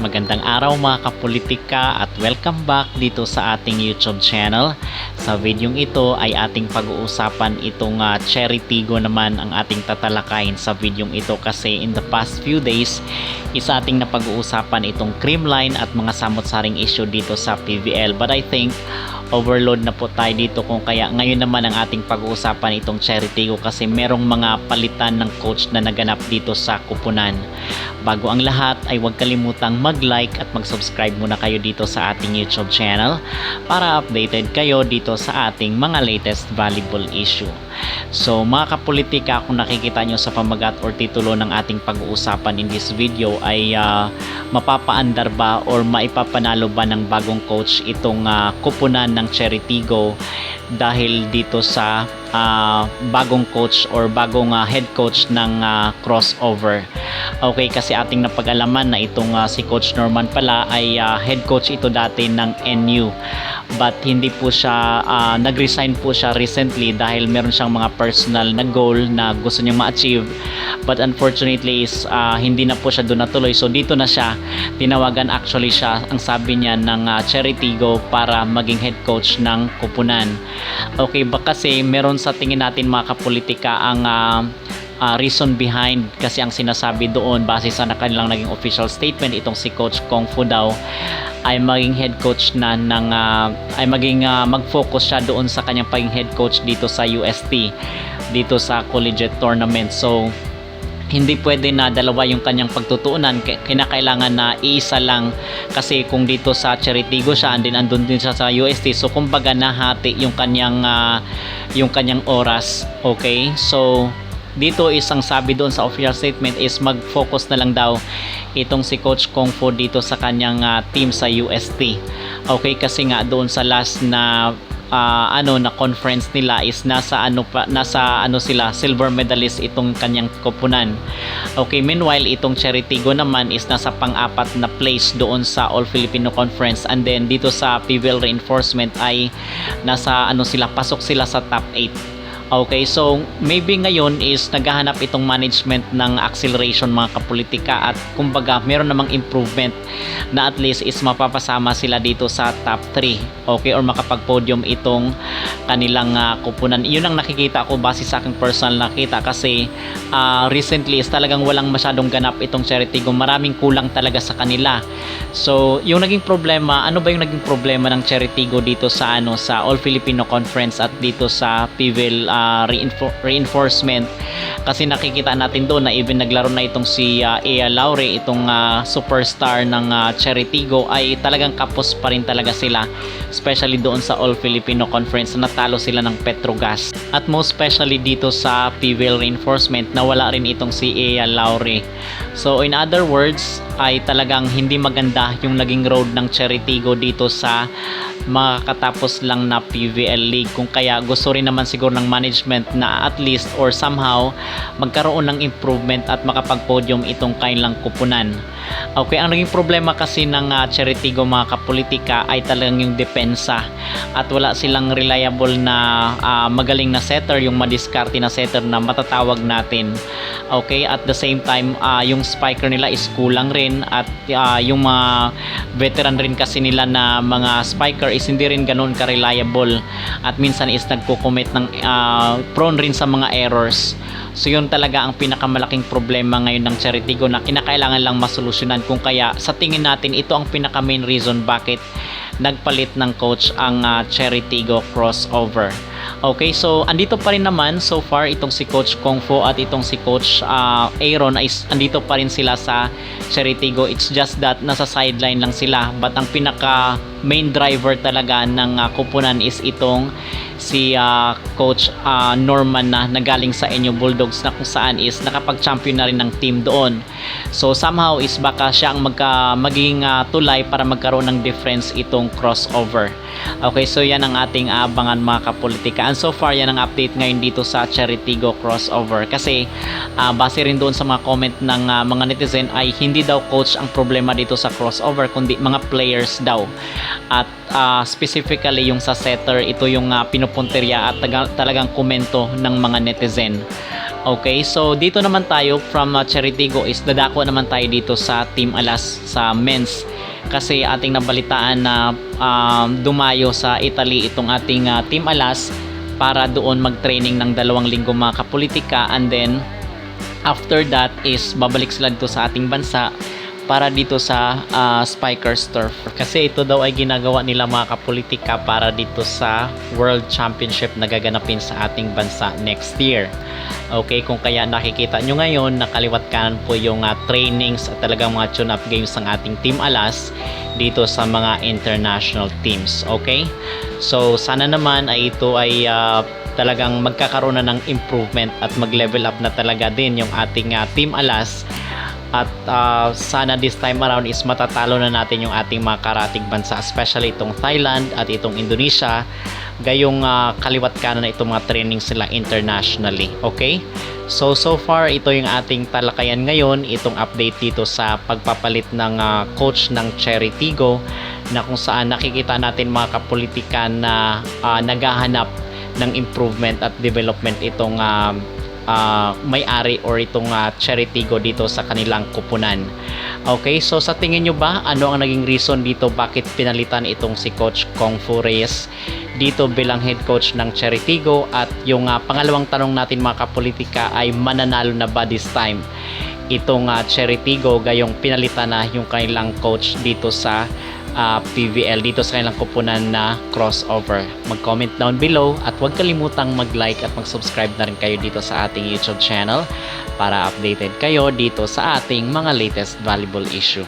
Magandang araw mga kapolitika at welcome back dito sa ating YouTube channel. Sa videong ito ay ating pag-uusapan itong Cherry Tigo naman ang ating tatalakayin sa videong ito kasi in the past few days is ating napag-uusapan itong creamline at mga samot-saring issue dito sa PVL. But I think overload na po tayo dito kung kaya ngayon naman ang ating pag-uusapan itong Cherry Tigo kasi merong mga palitan ng coach na naganap dito sa kupunan. Bago ang lahat ay huwag kalimutang mag-like at mag-subscribe muna kayo dito sa ating YouTube channel para updated kayo dito sa ating mga latest valuable issue. So mga kapolitika, kung nakikita nyo sa pamagat or titulo ng ating pag-uusapan in this video ay mapapaandar ba or maipapanalo ba ng bagong coach itong kupunan ng Cherry Tigo dahil dito sa bagong coach or bagong head coach ng crossover. Okay, kasi ating napag-alaman na itong si Coach Norman pala ay head coach ito dati ng NU, but hindi po siya nag-resign po siya recently dahil meron siyang mga personal na goal na gusto niyang ma-achieve, but unfortunately is hindi na po siya doon natuloy. So dito na siya tinawagan, actually siya ang sabi niya ng Cherry Tigo para maging head coach ng kupunan. Okay, ba kasi meron sa tingin natin mga kapolitika ang reason behind, kasi ang sinasabi doon base sa kanilang naging official statement, itong si Coach Kung Fu daw ay maging head coach na ng ay maging mag-focus siya doon sa kanyang pagiging head coach dito sa UST, dito sa collegiate tournament. So hindi pwede na dalawa yung kanyang pagtutuunan, kinakailangan na iisa lang, kasi kung dito sa Cherry Tigo siya and then andun din siya sa UST, so kumbaga nahati yung kanyang oras. Okay, so dito is ang sabi doon sa official statement is mag-focus na lang daw itong si Coach Kung Fu dito sa kanyang team sa UST. Okay, kasi nga doon sa last na na conference nila is nasa sila silver medalist itong kanyang kupunan. Okay, meanwhile itong Cherry Tigo naman is nasa pang-apat na place doon sa All Filipino Conference, and then dito sa PVL Reinforcement ay nasa pasok sila sa top 8. Okay, so maybe ngayon is naghahanap itong management ng acceleration mga kapolitika, at kumbaga meron namang improvement na at least is mapapasama sila dito sa top 3. Okay, or makapag-podium itong kanilang kupunan. Yun ang nakikita ko base sa aking personal nakita, kasi recently is talagang walang masyadong ganap itong Cherry Tigo. Maraming kulang talaga sa kanila. So yung naging problema, ano ba yung naging problema ng Cherry Tigo dito sa sa All Filipino Conference at dito sa PVL Reinforcement, kasi nakikita natin doon na even naglaro na itong si Ea Laure, itong superstar ng Cherry Tigo, ay talagang kapos pa rin talaga sila, especially doon sa All Filipino Conference na natalo sila ng Petrogas, at most especially dito sa PVL Reinforcement na wala rin itong si Ea Laure. So in other words ay talagang hindi maganda yung naging road ng Cherry Tigo dito sa makakatapos lang na PVL League, kung kaya gusto rin naman siguro ng management na at least or somehow magkaroon ng improvement at makapag-podium itong kanilang kupunan. Okay, ang naging problema kasi ng Cherry Tigo mga kapolitika ay talagang yung depensa, at wala silang reliable na magaling na setter, yung madiskarte na setter na matatawag natin. Okay, at the same time yung spiker nila is kulang rin, at yung mga veteran rin kasi nila na mga spiker is hindi rin ganoon ka-reliable, at minsan is nagko-commit ng prone rin sa mga errors. So yun talaga ang pinakamalaking problema ngayon ng Cherry Tigo na kinakailangan lang masolusyonan, kung kaya sa tingin natin ito ang pinaka main reason bakit nagpalit ng coach ang Cherry Tigo crossover. Okay, so andito pa rin naman so far itong si Coach Kung Fu at itong si Coach Aaron ay andito pa rin sila sa Cherry Tigo. It's just that nasa sideline lang sila, but ang pinaka main driver talaga ng kupunan is itong si Coach Norman na nagaling sa NU Bulldogs, na kung saan is nakapag-champion na rin ng team doon. So somehow is baka siya ang maging tulay para magkaroon ng difference itong crossover. Okay, so yan ang ating abangan mga kapolitika, and so far yan ang update ngayon dito sa Cherry Tigo crossover, kasi base rin doon sa mga comment ng mga netizen ay hindi daw coach ang problema dito sa crossover, kundi mga players daw, at specifically yung sa setter, ito yung pinupunterya at talagang komento ng mga netizen. Okay, so dito naman tayo from Cheritigo is dadako naman tayo dito sa Team Alas sa men's kasi ating nabalitaan na dumayo sa Italy itong ating Team Alas para doon mag-training ng 2 linggo mga kapolitika, and then after that is babalik sila dito sa ating bansa para dito sa Spikers Turf kasi ito daw ay ginagawa nila mga kapolitika para dito sa World Championship na gaganapin sa ating bansa next year. Okay, kung kaya nakikita nyo ngayon nakaliwat kanan po yung trainings at talagang mga tune-up games ng ating Team Alas dito sa mga international teams. Okay, so sana naman ay ito ay talagang magkakaroon na ng improvement at mag-level up na talaga din yung ating Team Alas. At sana this time around is matatalo na natin yung ating mga karatig bansa, especially itong Thailand at itong Indonesia, gayong kaliwat kanan na itong mga trainings sila internationally. Okay, so far ito yung ating talakayan ngayon, itong update dito sa pagpapalit ng coach ng Cheritigo, na kung saan nakikita natin mga kapolitika na naghahanap ng improvement at development itong may-ari or itong Cheritigo dito sa kanilang kupunan. Okay, so sa tingin nyo ba ano ang naging reason dito bakit pinalitan itong si Coach Kong Fu Reyes dito bilang head coach ng Cheritigo? At yung pangalawang tanong natin mga kapolitika ay mananalo na ba this time itong Cheritigo gayong pinalitan na yung kanilang coach dito sa PVL, dito sa kanilang kupunan na crossover? Mag-comment down below at huwag kalimutang mag-like at mag-subscribe na rin kayo dito sa ating YouTube channel para updated kayo dito sa ating mga latest valuable issue.